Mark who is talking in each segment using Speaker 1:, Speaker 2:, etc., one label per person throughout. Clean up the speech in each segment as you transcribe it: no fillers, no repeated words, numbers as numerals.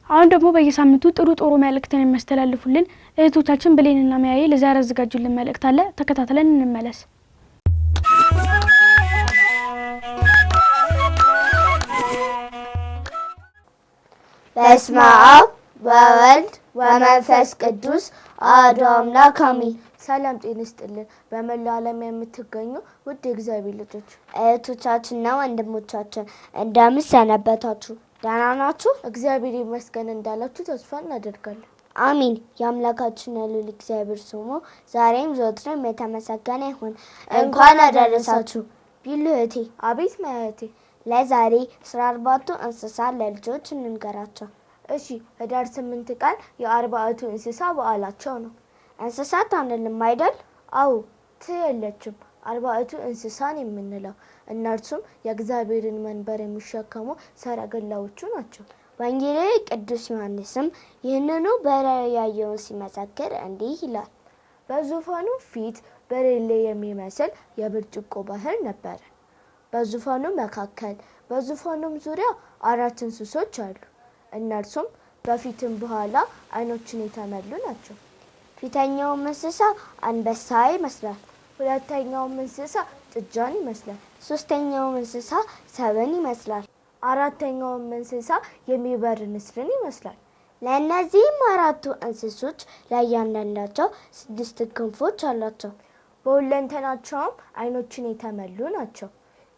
Speaker 1: አሁን ደግሞ በየሳምንቱ ጥሩ መልእክትን የሚያስተላልፉልን እህቶቻችን ብሌንና ማያዬ ለዛሬ አዘጋጁልን መልእክት አለ። ተከታተለን እንመለስ።
Speaker 2: በስመ አብ ወወልድ ወመንፈስ ቅዱስ አሐዱ አምላክ አሜን። ሰላም ጤና ይስጥልን። በመላው ዓለም የምትገኙ ውድ የእግዚአብሔር ልጆች እህቶቻችንና ወንድሞቻችን እንደምን ሰነበታችሁ? ደህና ናችሁ? እግዚአብሔር ይመስገን እንዳላችሁ ተስፋ እናደርጋለን። አሜን። የአምላካችን የልዑል እግዚአብሔር ስሙ ዛሬም ዘወትርም የተመሰገነ ይሁን። እንኳን አደረሳችሁ። ቢሉ እህቴ። አቤት ማያቴ። ለዛሬ 14ቱ እንስሳ ለልጆች እንንገራቸው። እሺ። ህዳር 8 ቀን የ40ቱ እንስሳ በዓላቸው ነው። እንስሳት አንልም አይደል? አዎ ትየለችም 40ቱ እንስሳን የምንለው እነርሱም የእግዚአብሔርን መንበር የሚሸከሙ ሰረገላዎቹ ናቸው። ወንጌላዊ ቅዱስ ዮሐንስም ይህንኑ በራእዩ ያየውን ሲመሰክር እንዲህ ይላል። በዙፋኑ ፊት ብርሌ የሚመስል የብርጭቆ ባህር ነበረ። በዙፋኑ መካከል በዙፋኑም ዙሪያ 4 እንስሶች አሉ። እነርሱም በፊትም በኋላ አይኖችን የተመሉ ናቸው። ፊተኛውም እንስሳ አንበሳ ይመስላል። ሁለተኛውም እንስሳ ጥጃን ይመስላል። ሶስተኛውም እንስሳ ሰብን ይመስላል። አራተኛውም እንስሳ የሚበር ንስርን ይመስላል። ለእነዚህም 4ቱ እንስሶች ለእያንዳንዳቸው 6 ክንፎች አላቸው። በሁለንተናቸውም አይኖችን የተመሉ ናቸው።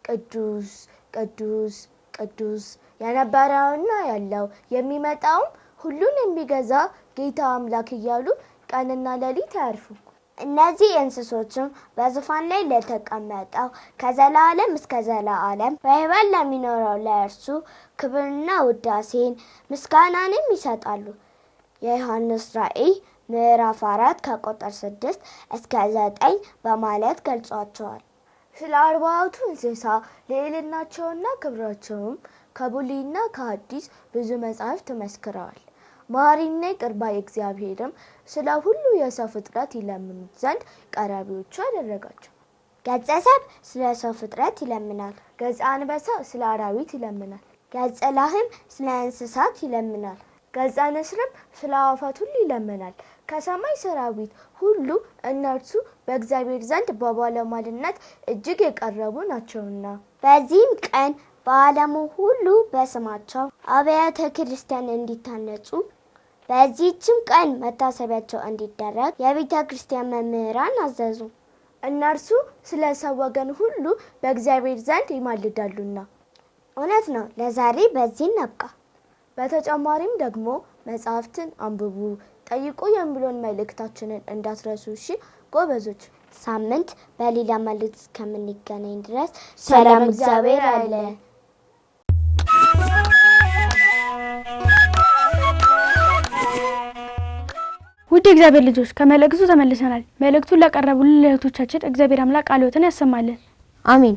Speaker 2: ቅዱስ ቅዱስ ቅዱስ የነበረውና ያለው የሚመጣውም ሁሉን የሚገዛ ጌታ አምላክ እያሉ ቀንና ሌሊት አያርፉም። እነዚህ እንስሶችም በዙፋን ላይ ለተቀመጠው ከዘላለም እስከ ዘላለም በሕይወት ለሚኖረው ለእርሱ ክብርና ውዳሴን ምስጋናንም ይሰጣሉ። የዮሐንስ ራእይ ምዕራፍ 4 ከቁጥር 6 እስከ 9 በማለት ገልጿቸዋል። ስለ 40ቱ እንስሳ ልዕልናቸውና ክብራቸውም ከብሉይና ከሐዲስ ብዙ መጻሕፍት መስክረዋል። መሐሪና ይቅር ባይ እግዚአብሔርም ስለ ሁሉ የሰው ፍጥረት ይለምኑት ዘንድ ቀራቢዎቹ አደረጋቸው። ገጸ ሰብ ስለ ሰው ፍጥረት ይለምናል። ገጸ አንበሳ ስለ አራዊት ይለምናል። ገጸ ላህም ስለ እንስሳት ይለምናል። ገጸ ንስርም ስለ አዕዋፋት ሁሉ ይለምናል። ከሰማይ ሰራዊት ሁሉ እነርሱ በእግዚአብሔር ዘንድ በባለሟልነት እጅግ የቀረቡ ናቸውና። በዚህም ቀን በዓለሙ ሁሉ በስማቸው አብያተ ክርስቲያን እንዲታነጹ በዚህችም ቀን መታሰቢያቸው እንዲደረግ የቤተ ክርስቲያን መምህራን አዘዙ። እነርሱ ስለ ሰው ወገን ሁሉ በእግዚአብሔር ዘንድ ይማልዳሉና። እውነት ነው። ለዛሬ በዚህ እናብቃ። በተጨማሪም ደግሞ መጽሐፍትን አንብቡ፣ ጠይቁ የሚሉን መልእክታችንን እንዳትረሱ። እሺ ጎበዞች። ሳምንት በሌላ መልእክት እስከምንገናኝ ድረስ ሰላም እግዚአብሔር አለ።
Speaker 1: ውድ እግዚአብሔር ልጆች ከመልእክቱ ተመልሰናል። መልእክቱን ላቀረቡልን ለእህቶቻችን እግዚአብሔር አምላክ ቃልዎትን ያሰማልን።
Speaker 2: አሜን።